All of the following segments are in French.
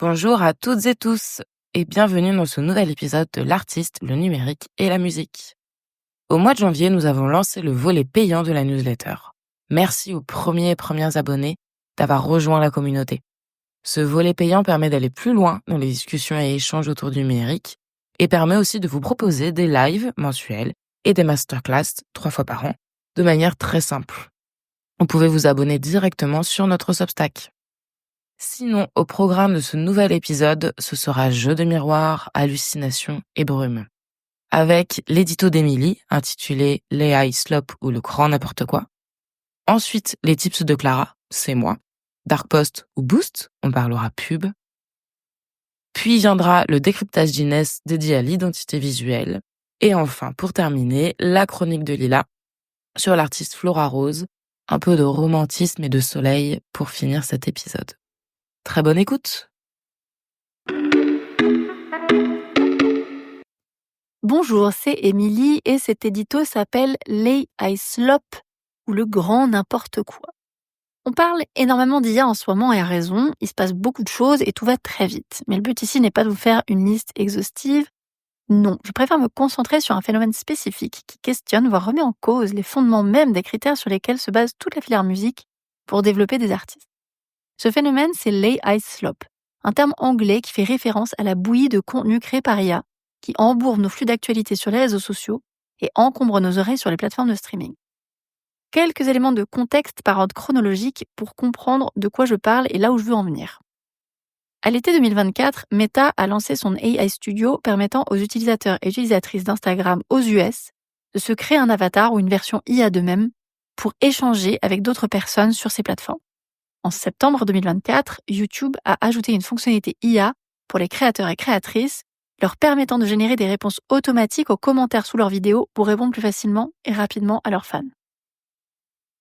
Bonjour à toutes et tous et bienvenue dans ce nouvel épisode de l'artiste, le numérique et la musique. Au mois de janvier, nous avons lancé le volet payant de la newsletter. Merci aux premiers et premières abonnés d'avoir rejoint la communauté. Ce volet payant permet d'aller plus loin dans les discussions et échanges autour du numérique et permet aussi de vous proposer des lives mensuels et des masterclass 3 fois par an de manière très simple. Vous pouvez vous abonner directement sur notre Substack. Sinon, au programme de ce nouvel épisode, ce sera Jeux de miroir, hallucinations et brume. Avec l'édito d'Émilie, intitulé l'AI Slop ou le grand n'importe quoi. Ensuite, les tips de Clara, c'est moi. Dark Post ou Boost, on parlera pub. Puis viendra le décryptage d'Inès dédié à l'identité visuelle. Et enfin, pour terminer, la chronique de Lila sur l'artiste Flora Rose. Un peu de romantisme et de soleil pour finir cet épisode. Très bonne écoute. Bonjour, c'est Émilie et cet édito s'appelle l'AI Slop ou le grand n'importe quoi. On parle énormément d'IA en ce moment et à raison, il se passe beaucoup de choses et tout va très vite. Mais le but ici n'est pas de vous faire une liste exhaustive. Non, je préfère me concentrer sur un phénomène spécifique qui questionne, voire remet en cause les fondements même des critères sur lesquels se base toute la filière musique pour développer des artistes. Ce phénomène, c'est l'AI Slop, un terme anglais qui fait référence à la bouillie de contenu créé par IA qui embourbe nos flux d'actualité sur les réseaux sociaux et encombre nos oreilles sur les plateformes de streaming. Quelques éléments de contexte par ordre chronologique pour comprendre de quoi je parle et là où je veux en venir. À l'été 2024, Meta a lancé son AI Studio permettant aux utilisateurs et utilisatrices d'Instagram aux US de se créer un avatar ou une version IA d'eux-mêmes pour échanger avec d'autres personnes sur ces plateformes. En septembre 2024, YouTube a ajouté une fonctionnalité IA pour les créateurs et créatrices leur permettant de générer des réponses automatiques aux commentaires sous leurs vidéos pour répondre plus facilement et rapidement à leurs fans.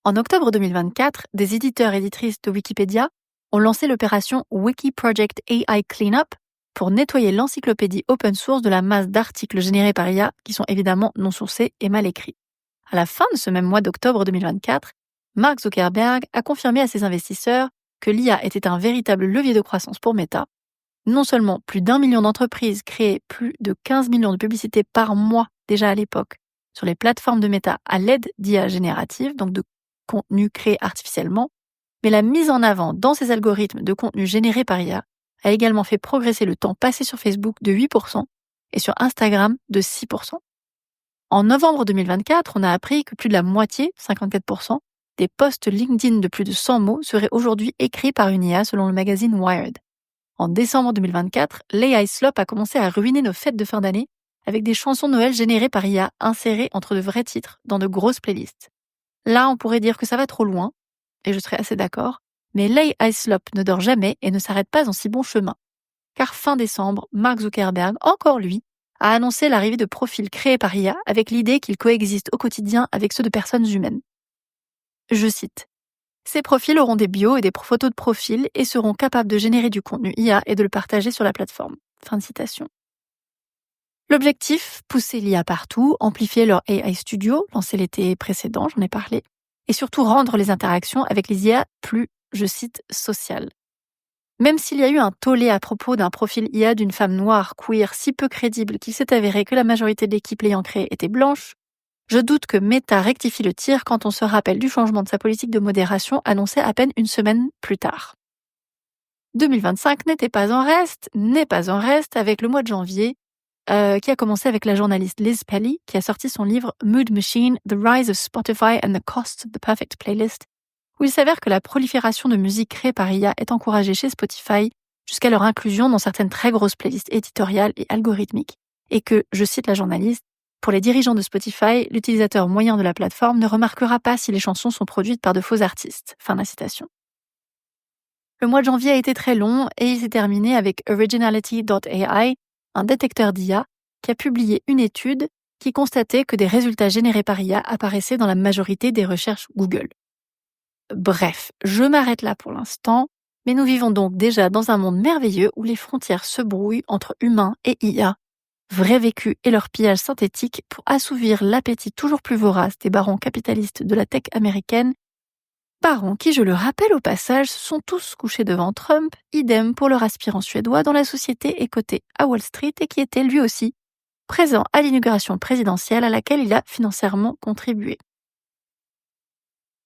En octobre 2024, des éditeurs et éditrices de Wikipédia ont lancé l'opération Wiki Project AI Cleanup pour nettoyer l'encyclopédie open source de la masse d'articles générés par IA qui sont évidemment non sourcés et mal écrits. À la fin de ce même mois d'octobre 2024, Mark Zuckerberg a confirmé à ses investisseurs que l'IA était un véritable levier de croissance pour Meta. Non seulement plus d'1 million d'entreprises créaient plus de 15 millions de publicités par mois déjà à l'époque sur les plateformes de Meta à l'aide d'IA générative, donc de contenu créé artificiellement, mais la mise en avant dans ces algorithmes de contenu généré par IA a également fait progresser le temps passé sur Facebook de 8% et sur Instagram de 6%. En novembre 2024, on a appris que plus de la moitié, 54%, des posts LinkedIn de plus de 100 mots seraient aujourd'hui écrits par une IA selon le magazine Wired. En décembre 2024, l'AI Slop a commencé à ruiner nos fêtes de fin d'année avec des chansons de Noël générées par IA insérées entre de vrais titres dans de grosses playlists. Là, on pourrait dire que ça va trop loin, et je serais assez d'accord, mais l'AI Slop ne dort jamais et ne s'arrête pas en si bon chemin. Car fin décembre, Mark Zuckerberg, encore lui, a annoncé l'arrivée de profils créés par IA avec l'idée qu'ils coexistent au quotidien avec ceux de personnes humaines. Je cite. Ces profils auront des bios et des photos de profil et seront capables de générer du contenu IA et de le partager sur la plateforme. Fin de citation. L'objectif, pousser l'IA partout, amplifier leur AI Studio, lancé l'été précédent, j'en ai parlé, et surtout rendre les interactions avec les IA plus, je cite, sociales. Même s'il y a eu un tollé à propos d'un profil IA d'une femme noire, queer, si peu crédible qu'il s'est avéré que la majorité de l'équipe l'ayant créé était blanche, je doute que Meta rectifie le tir quand on se rappelle du changement de sa politique de modération annoncée à peine une semaine plus tard. 2025 n'est pas en reste avec le mois de janvier, qui a commencé avec la journaliste Liz Pelly, qui a sorti son livre Mood Machine, The Rise of Spotify and the Cost of the Perfect Playlist, où il s'avère que la prolifération de musique créée par IA est encouragée chez Spotify jusqu'à leur inclusion dans certaines très grosses playlists éditoriales et algorithmiques, et que, je cite la journaliste, pour les dirigeants de Spotify, l'utilisateur moyen de la plateforme ne remarquera pas si les chansons sont produites par de faux artistes. Fin de la citation. Le mois de janvier a été très long et il s'est terminé avec Originality.ai, un détecteur d'IA, qui a publié une étude qui constatait que des résultats générés par IA apparaissaient dans la majorité des recherches Google. Bref, je m'arrête là pour l'instant, mais nous vivons donc déjà dans un monde merveilleux où les frontières se brouillent entre humains et IA, vrai vécu et leur pillage synthétique pour assouvir l'appétit toujours plus vorace des barons capitalistes de la tech américaine parents qui, je le rappelle au passage, se sont tous couchés devant Trump, idem pour leur aspirant suédois dont la société est cotée à Wall Street et qui était lui aussi présent à l'inauguration présidentielle à laquelle il a financièrement contribué.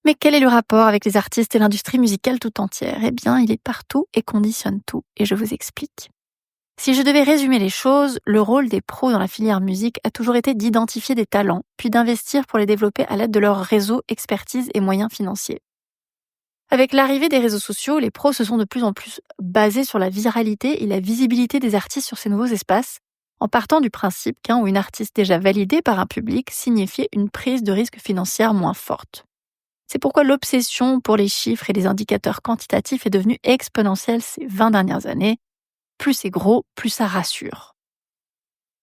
Mais quel est le rapport avec les artistes et l'industrie musicale tout entière ? Eh bien, il est partout et conditionne tout, et je vous explique. Si je devais résumer les choses, le rôle des pros dans la filière musique a toujours été d'identifier des talents, puis d'investir pour les développer à l'aide de leur réseau, expertise et moyens financiers. Avec l'arrivée des réseaux sociaux, les pros se sont de plus en plus basés sur la viralité et la visibilité des artistes sur ces nouveaux espaces, en partant du principe qu'un ou une artiste déjà validée par un public signifiait une prise de risque financière moins forte. C'est pourquoi l'obsession pour les chiffres et les indicateurs quantitatifs est devenue exponentielle ces 20 dernières années. Plus c'est gros, plus ça rassure.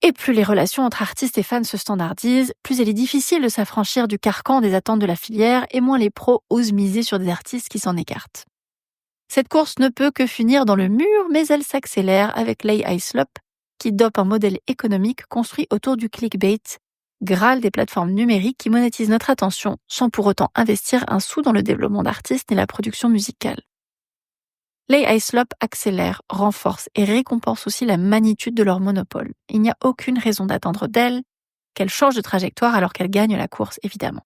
Et plus les relations entre artistes et fans se standardisent, plus il est difficile de s'affranchir du carcan des attentes de la filière et moins les pros osent miser sur des artistes qui s'en écartent. Cette course ne peut que finir dans le mur, mais elle s'accélère avec Lay Islop, qui dope un modèle économique construit autour du clickbait, graal des plateformes numériques qui monétisent notre attention sans pour autant investir un sou dans le développement d'artistes ni la production musicale. Lay Islop accélère, renforce et récompense aussi la magnitude de leur monopole. Il n'y a aucune raison d'attendre d'elle qu'elle change de trajectoire alors qu'elle gagne la course, évidemment.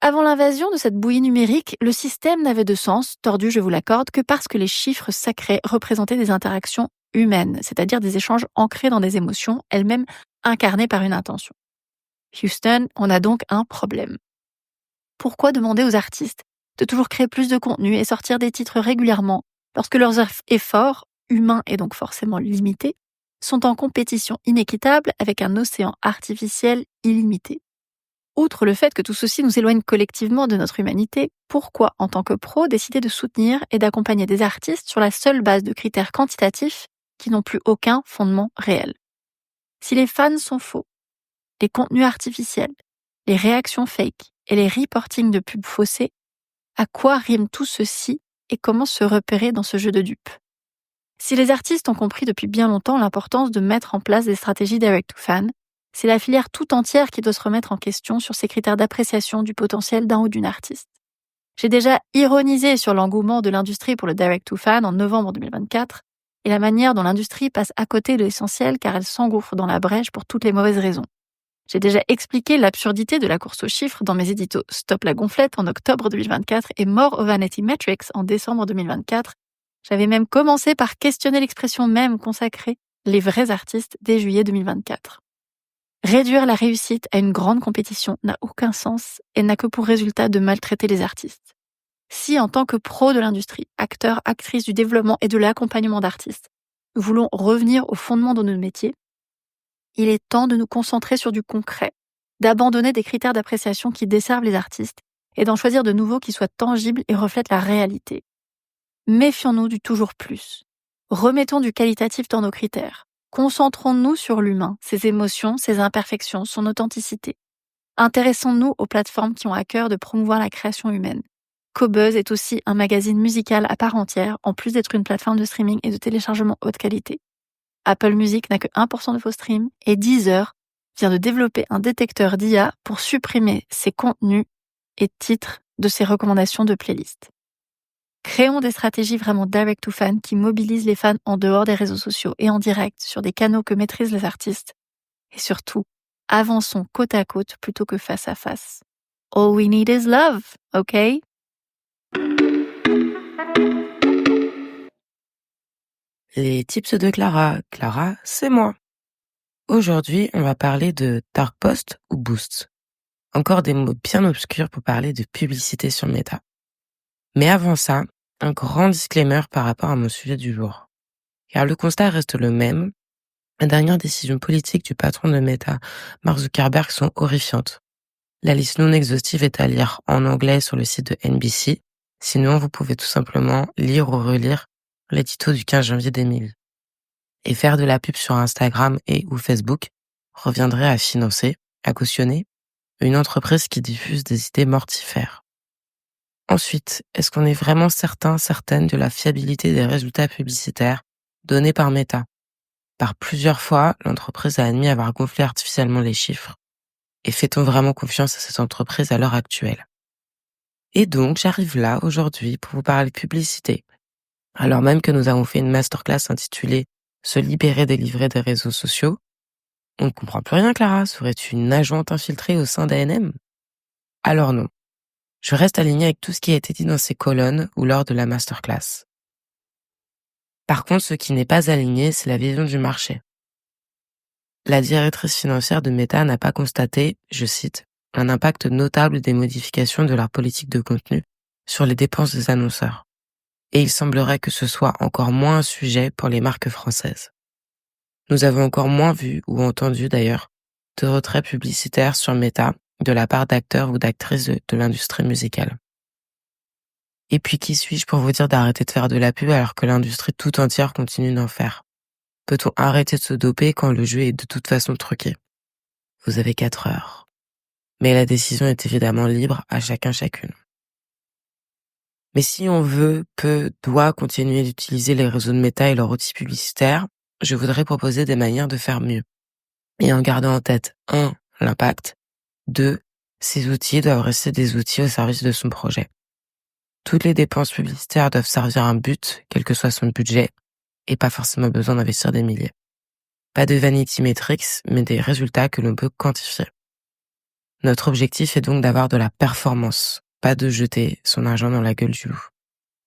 Avant l'invasion de cette bouillie numérique, le système n'avait de sens, tordu je vous l'accorde, que parce que les chiffres sacrés représentaient des interactions humaines, c'est-à-dire des échanges ancrés dans des émotions, elles-mêmes incarnées par une intention. Houston, on a donc un problème. Pourquoi demander aux artistes de toujours créer plus de contenu et sortir des titres régulièrement lorsque leurs efforts, humains et donc forcément limités, sont en compétition inéquitable avec un océan artificiel illimité? Outre le fait que tout ceci nous éloigne collectivement de notre humanité, pourquoi, en tant que pro, décider de soutenir et d'accompagner des artistes sur la seule base de critères quantitatifs qui n'ont plus aucun fondement réel? Si les fans sont faux, les contenus artificiels, les réactions fake et les reportings de pubs faussées, à quoi rime tout ceci et comment se repérer dans ce jeu de dupes? Si les artistes ont compris depuis bien longtemps l'importance de mettre en place des stratégies direct-to-fan, c'est la filière tout entière qui doit se remettre en question sur ces critères d'appréciation du potentiel d'un ou d'une artiste. J'ai déjà ironisé sur l'engouement de l'industrie pour le direct-to-fan en novembre 2024 et la manière dont l'industrie passe à côté de l'essentiel car elle s'engouffre dans la brèche pour toutes les mauvaises raisons. J'ai déjà expliqué l'absurdité de la course aux chiffres dans mes éditos Stop la gonflette en octobre 2024 et More of Vanity Metrics en décembre 2024. J'avais même commencé par questionner l'expression même consacrée les vrais artistes dès juillet 2024. Réduire la réussite à une grande compétition n'a aucun sens et n'a que pour résultat de maltraiter les artistes. Si, en tant que pro de l'industrie, acteurs, actrices du développement et de l'accompagnement d'artistes, nous voulons revenir au fondement de notre métier, il est temps de nous concentrer sur du concret, d'abandonner des critères d'appréciation qui desservent les artistes et d'en choisir de nouveaux qui soient tangibles et reflètent la réalité. Méfions-nous du toujours plus. Remettons du qualitatif dans nos critères. Concentrons-nous sur l'humain, ses émotions, ses imperfections, son authenticité. Intéressons-nous aux plateformes qui ont à cœur de promouvoir la création humaine. Qobuz est aussi un magazine musical à part entière, en plus d'être une plateforme de streaming et de téléchargement haute qualité. Apple Music n'a que 1% de faux streams et Deezer vient de développer un détecteur d'IA pour supprimer ses contenus et titres de ses recommandations de playlist. Créons des stratégies vraiment direct-to-fan qui mobilisent les fans en dehors des réseaux sociaux et en direct sur des canaux que maîtrisent les artistes. Et surtout, avançons côte à côte plutôt que face à face. All we need is love, ok? Les tips de Clara. Clara, c'est moi. Aujourd'hui, on va parler de Dark Post ou Boost. Encore des mots bien obscurs pour parler de publicité sur Meta. Mais avant ça, un grand disclaimer par rapport à mon sujet du jour. Car le constat reste le même. Les dernières décisions politiques du patron de Meta, Mark Zuckerberg, sont horrifiantes. La liste non exhaustive est à lire en anglais sur le site de NBC. Sinon, vous pouvez tout simplement lire ou relire l'édito du 15 janvier 2000. Et faire de la pub sur Instagram et ou Facebook reviendrait à financer, à cautionner, une entreprise qui diffuse des idées mortifères. Ensuite, est-ce qu'on est vraiment certaine de la fiabilité des résultats publicitaires donnés par Meta? Par plusieurs fois, l'entreprise a admis avoir gonflé artificiellement les chiffres. Et fait-on vraiment confiance à cette entreprise à l'heure actuelle? Et donc, j'arrive là aujourd'hui pour vous parler publicité. Alors même que nous avons fait une masterclass intitulée « Se libérer des livrets des réseaux sociaux », on ne comprend plus rien, Clara. Serais-tu une agente infiltrée au sein d'A&M? Alors non. Je reste alignée avec tout ce qui a été dit dans ces colonnes ou lors de la masterclass. Par contre, ce qui n'est pas aligné, c'est la vision du marché. La directrice financière de Meta n'a pas constaté, je cite, un impact notable des modifications de leur politique de contenu sur les dépenses des annonceurs. Et il semblerait que ce soit encore moins un sujet pour les marques françaises. Nous avons encore moins vu ou entendu d'ailleurs de retraits publicitaires sur Meta de la part d'acteurs ou d'actrices de l'industrie musicale. Et puis qui suis-je pour vous dire d'arrêter de faire de la pub alors que l'industrie tout entière continue d'en faire? Peut-on arrêter de se doper quand le jeu est de toute façon truqué? Vous avez 4 heures. Mais la décision est évidemment libre à chacune. Mais si on veut, peut, doit continuer d'utiliser les réseaux de Meta et leurs outils publicitaires, je voudrais proposer des manières de faire mieux. Et en gardant en tête 1. L'impact, 2. Ces outils doivent rester des outils au service de son projet. Toutes les dépenses publicitaires doivent servir un but, quel que soit son budget, et pas forcément besoin d'investir des milliers. Pas de vanity metrics, mais des résultats que l'on peut quantifier. Notre objectif est donc d'avoir de la performance, pas de jeter son argent dans la gueule du loup.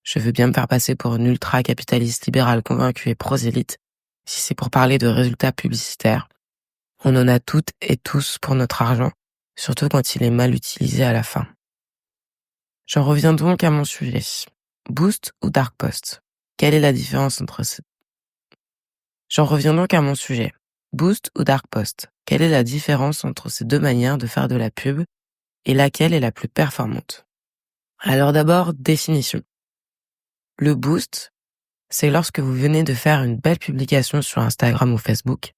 Je veux bien me faire passer pour une ultra-capitaliste libérale convaincue et prosélyte, si c'est pour parler de résultats publicitaires. On en a toutes et tous pour notre argent, surtout quand il est mal utilisé à la fin. J'en reviens donc à mon sujet. Boost ou Dark Post? Quelle est la différence entre ces... J'en reviens donc à mon sujet. Boost ou Dark Post? Quelle est la différence entre ces deux manières de faire de la pub et laquelle est la plus performante? Alors d'abord, définition. Le boost, c'est lorsque vous venez de faire une belle publication sur Instagram ou Facebook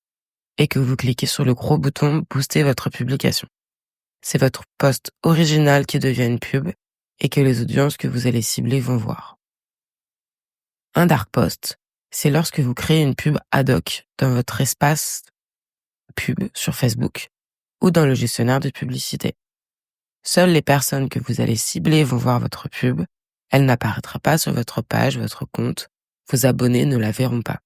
et que vous cliquez sur le gros bouton « Booster votre publication ». C'est votre post original qui devient une pub et que les audiences que vous allez cibler vont voir. Un dark post, c'est lorsque vous créez une pub ad hoc dans votre espace pub sur Facebook ou dans le gestionnaire de publicité. Seules les personnes que vous allez cibler vont voir votre pub, elle n'apparaîtra pas sur votre page, votre compte, vos abonnés ne la verront pas.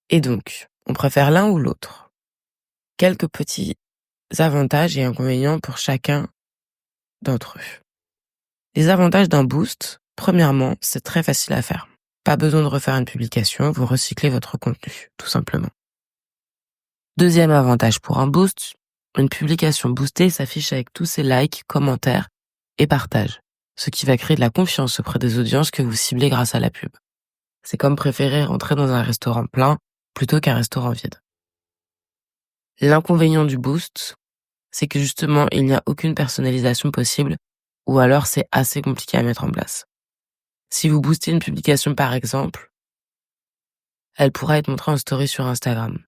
Et donc, on préfère l'un ou l'autre. Quelques petits avantages et inconvénients pour chacun d'entre eux. Les avantages d'un boost, premièrement, c'est très facile à faire. Pas besoin de refaire une publication, vous recyclez votre contenu, tout simplement. Deuxième avantage pour un boost, une publication boostée s'affiche avec tous ses likes, commentaires et partages, ce qui va créer de la confiance auprès des audiences que vous ciblez grâce à la pub. C'est comme préférer rentrer dans un restaurant plein plutôt qu'un restaurant vide. L'inconvénient du boost, c'est que justement, il n'y a aucune personnalisation possible ou alors c'est assez compliqué à mettre en place. Si vous boostez une publication par exemple, elle pourra être montrée en story sur Instagram.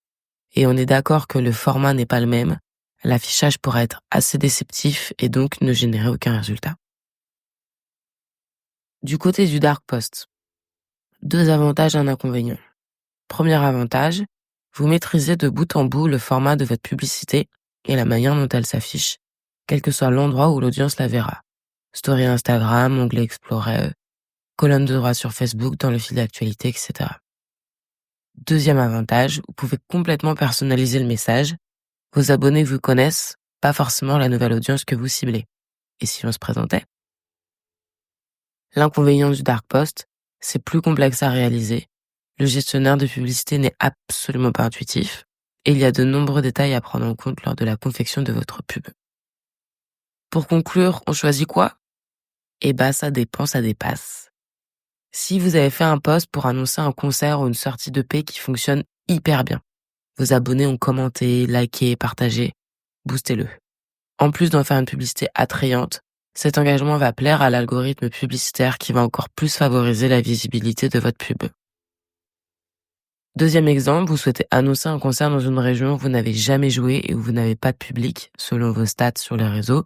Et on est d'accord que le format n'est pas le même, l'affichage pourra être assez déceptif et donc ne générer aucun résultat. Du côté du dark post, 2 avantages et un inconvénient. Premier avantage, vous maîtrisez de bout en bout le format de votre publicité et la manière dont elle s'affiche, quel que soit l'endroit où l'audience la verra. Story Instagram, onglet Explorer, colonne de droite sur Facebook, dans le fil d'actualité, etc. Deuxième avantage, vous pouvez complètement personnaliser le message. Vos abonnés vous connaissent, pas forcément la nouvelle audience que vous ciblez. Et si on se présentait? L'inconvénient du dark post, c'est plus complexe à réaliser. Le gestionnaire de publicité n'est absolument pas intuitif et il y a de nombreux détails à prendre en compte lors de la confection de votre pub. Pour conclure, on choisit quoi? Ça dépend, ça dépasse. Si vous avez fait un post pour annoncer un concert ou une sortie d'EP qui fonctionne hyper bien, vos abonnés ont commenté, liké, partagé, boostez-le. En plus d'en faire une publicité attrayante, cet engagement va plaire à l'algorithme publicitaire qui va encore plus favoriser la visibilité de votre pub. Deuxième exemple, vous souhaitez annoncer un concert dans une région où vous n'avez jamais joué et où vous n'avez pas de public, selon vos stats sur les réseaux,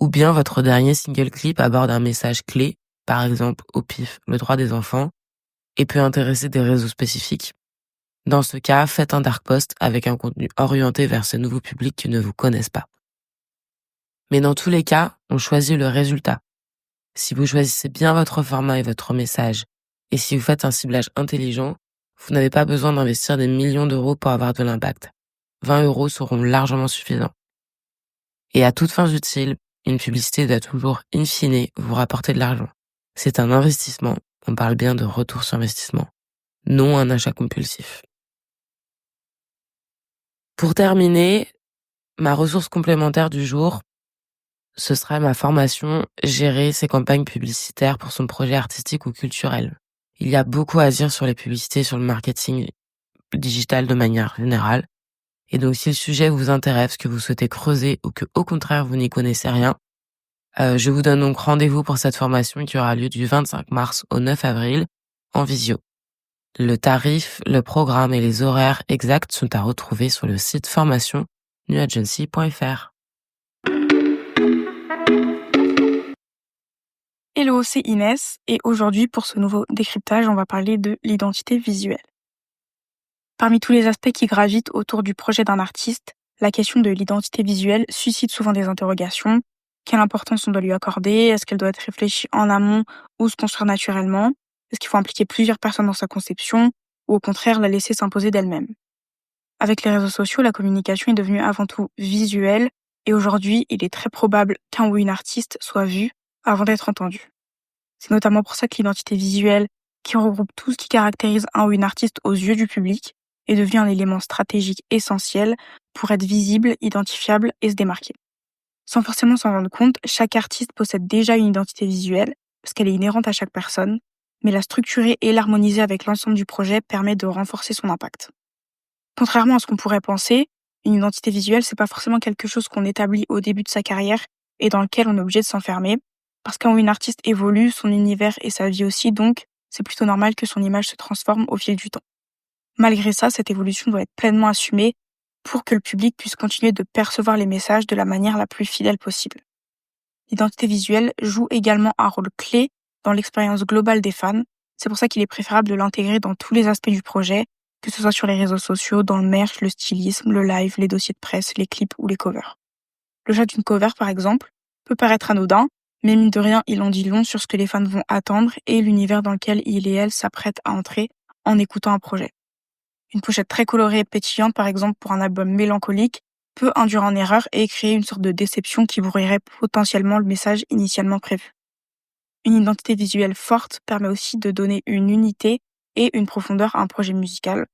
ou bien votre dernier single clip aborde un message clé, par exemple au pif, le droit des enfants, et peut intéresser des réseaux spécifiques. Dans ce cas, faites un dark post avec un contenu orienté vers ces nouveaux publics qui ne vous connaissent pas. Mais dans tous les cas, on choisit le résultat, Si vous choisissez bien votre format et votre message, et si vous faites un ciblage intelligent, vous n'avez pas besoin d'investir des millions d'euros pour avoir de l'impact. 20 € seront largement suffisants. Et à toutes fins utiles, une publicité doit toujours, in fine, vous rapporter de l'argent. C'est un investissement, on parle bien de retour sur investissement, non un achat compulsif. Pour terminer, ma ressource complémentaire du jour, ce sera ma formation « Gérer ses campagnes publicitaires pour son projet artistique ou culturel ». Il y a beaucoup à dire sur les publicités, sur le marketing digital de manière générale. Et donc, si le sujet vous intéresse, que vous souhaitez creuser ou que, au contraire, vous n'y connaissez rien, je vous donne donc rendez-vous pour cette formation qui aura lieu du 25 mars au 9 avril en visio. Le tarif, le programme et les horaires exacts sont à retrouver sur le site formation.nuagency.fr. Hello, c'est Inès et aujourd'hui pour ce nouveau décryptage, on va parler de l'identité visuelle. Parmi tous les aspects qui gravitent autour du projet d'un artiste, la question de l'identité visuelle suscite souvent des interrogations. Quelle importance on doit lui accorder? Est-ce qu'elle doit être réfléchie en amont ou se construire naturellement? Est-ce qu'il faut impliquer plusieurs personnes dans sa conception ou au contraire la laisser s'imposer d'elle-même? Avec les réseaux sociaux, la communication est devenue avant tout visuelle et aujourd'hui, il est très probable qu'un ou une artiste soit vu avant d'être entendu. C'est notamment pour ça que l'identité visuelle, qui regroupe tout ce qui caractérise un ou une artiste aux yeux du public, est devenue un élément stratégique essentiel pour être visible, identifiable et se démarquer. Sans forcément s'en rendre compte, chaque artiste possède déjà une identité visuelle, parce qu'elle est inhérente à chaque personne, mais la structurer et l'harmoniser avec l'ensemble du projet permet de renforcer son impact. Contrairement à ce qu'on pourrait penser, une identité visuelle, c'est pas forcément quelque chose qu'on établit au début de sa carrière et dans lequel on est obligé de s'enfermer, parce qu'un ou une artiste évolue, son univers et sa vie aussi, donc c'est plutôt normal que son image se transforme au fil du temps. Malgré ça, cette évolution doit être pleinement assumée pour que le public puisse continuer de percevoir les messages de la manière la plus fidèle possible. L'identité visuelle joue également un rôle clé dans l'expérience globale des fans, c'est pour ça qu'il est préférable de l'intégrer dans tous les aspects du projet, que ce soit sur les réseaux sociaux, dans le merch, le stylisme, le live, les dossiers de presse, les clips ou les covers. Le choix d'une cover, par exemple, peut paraître anodin, mais mine de rien, il en dit long sur ce que les fans vont attendre et l'univers dans lequel il et elle s'apprêtent à entrer en écoutant un projet. Une pochette très colorée et pétillante, par exemple pour un album mélancolique, peut induire en erreur et créer une sorte de déception qui brouillerait potentiellement le message initialement prévu. Une identité visuelle forte permet aussi de donner une unité et une profondeur à un projet musical.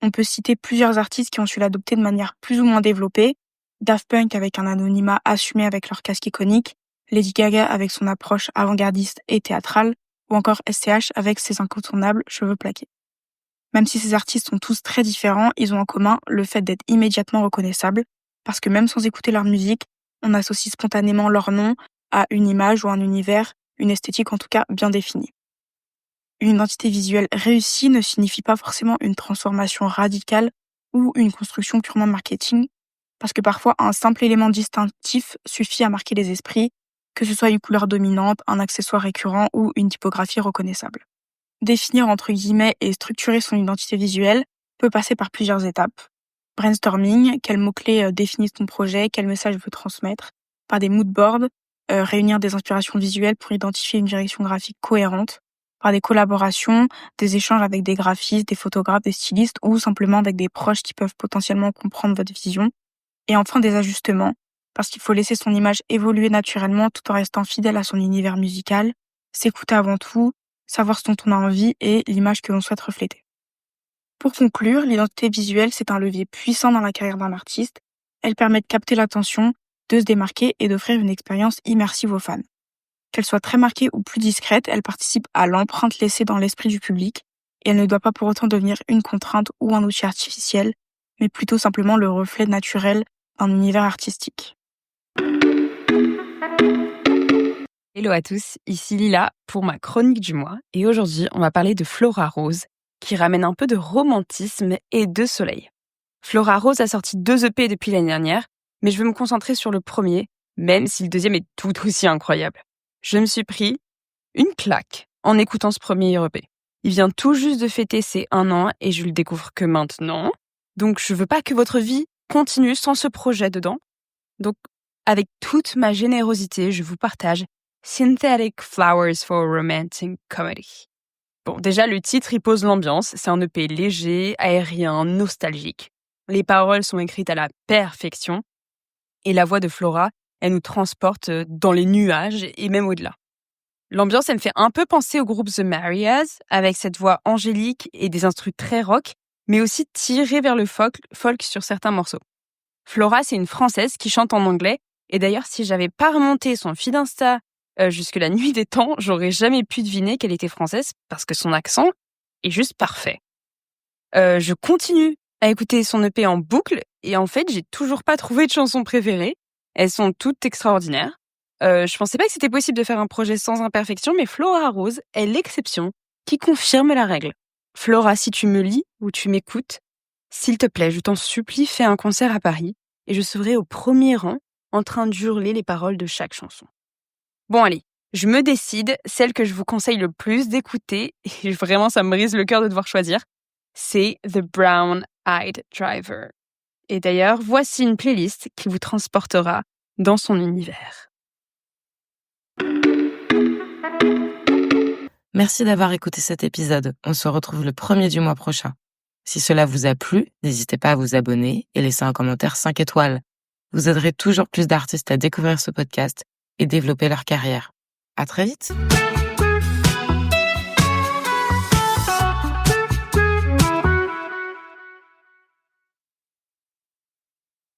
On peut citer plusieurs artistes qui ont su l'adopter de manière plus ou moins développée. Daft Punk avec un anonymat assumé avec leur casque iconique, Lady Gaga avec son approche avant-gardiste et théâtrale, ou encore SCH avec ses incontournables cheveux plaqués. Même si ces artistes sont tous très différents, ils ont en commun le fait d'être immédiatement reconnaissables, parce que même sans écouter leur musique, on associe spontanément leur nom à une image ou un univers, une esthétique en tout cas bien définie. Une identité visuelle réussie ne signifie pas forcément une transformation radicale ou une construction purement marketing, parce que parfois un simple élément distinctif suffit à marquer les esprits, que ce soit une couleur dominante, un accessoire récurrent ou une typographie reconnaissable. Définir entre guillemets et structurer son identité visuelle peut passer par plusieurs étapes. Brainstorming, quels mots-clés définissent ton projet, quel message veut transmettre, par des moodboards, réunir des inspirations visuelles pour identifier une direction graphique cohérente, par des collaborations, des échanges avec des graphistes, des photographes, des stylistes ou simplement avec des proches qui peuvent potentiellement comprendre votre vision. Et enfin des ajustements, parce qu'il faut laisser son image évoluer naturellement tout en restant fidèle à son univers musical, s'écouter avant tout, savoir ce dont on a envie et l'image que l'on souhaite refléter. Pour conclure, l'identité visuelle, c'est un levier puissant dans la carrière d'un artiste. Elle permet de capter l'attention, de se démarquer et d'offrir une expérience immersive aux fans. Qu'elle soit très marquée ou plus discrète, elle participe à l'empreinte laissée dans l'esprit du public et elle ne doit pas pour autant devenir une contrainte ou un outil artificiel, mais plutôt simplement le reflet naturel d'un univers artistique. Hello à tous, ici Lila pour ma chronique du mois et aujourd'hui on va parler de Flora Rose qui ramène un peu de romantisme et de soleil. Flora Rose a sorti 2 EP depuis l'année dernière, mais je vais me concentrer sur le premier, même si le deuxième est tout aussi incroyable. Je me suis pris une claque en écoutant ce premier EP. Il vient tout juste de fêter ses 1 an et je le découvre que maintenant, donc je veux pas que votre vie continue sans ce projet dedans. Donc avec toute ma générosité, je vous partage Synthetic Flowers for Romantic Comedy. Bon, déjà, le titre, il pose l'ambiance. C'est un EP léger, aérien, nostalgique. Les paroles sont écrites à la perfection. Et la voix de Flora, elle nous transporte dans les nuages et même au-delà. L'ambiance, elle me fait un peu penser au groupe The Marias, avec cette voix angélique et des instrus très rock, mais aussi tirée vers le folk sur certains morceaux. Flora, c'est une Française qui chante en anglais. Et d'ailleurs, si j'avais pas remonté son feed Insta jusque la nuit des temps, j'aurais jamais pu deviner qu'elle était française parce que son accent est juste parfait. Je continue à écouter son EP en boucle et en fait, j'ai toujours pas trouvé de chanson préférée. Elles sont toutes extraordinaires. Je pensais pas que c'était possible de faire un projet sans imperfection, mais Flora Rose est l'exception qui confirme la règle. Flora, si tu me lis ou tu m'écoutes, s'il te plaît, je t'en supplie, fais un concert à Paris et je serai au premier rang en train d'hurler les paroles de chaque chanson. Bon allez, je me décide, celle que je vous conseille le plus d'écouter, et vraiment ça me brise le cœur de devoir choisir, c'est The Brown Eyed Driver. Et d'ailleurs, voici une playlist qui vous transportera dans son univers. Merci d'avoir écouté cet épisode. On se retrouve le 1er du mois prochain. Si cela vous a plu, n'hésitez pas à vous abonner et laisser un commentaire 5 étoiles. Vous aiderez toujours plus d'artistes à découvrir ce podcast et développer leur carrière. À très vite!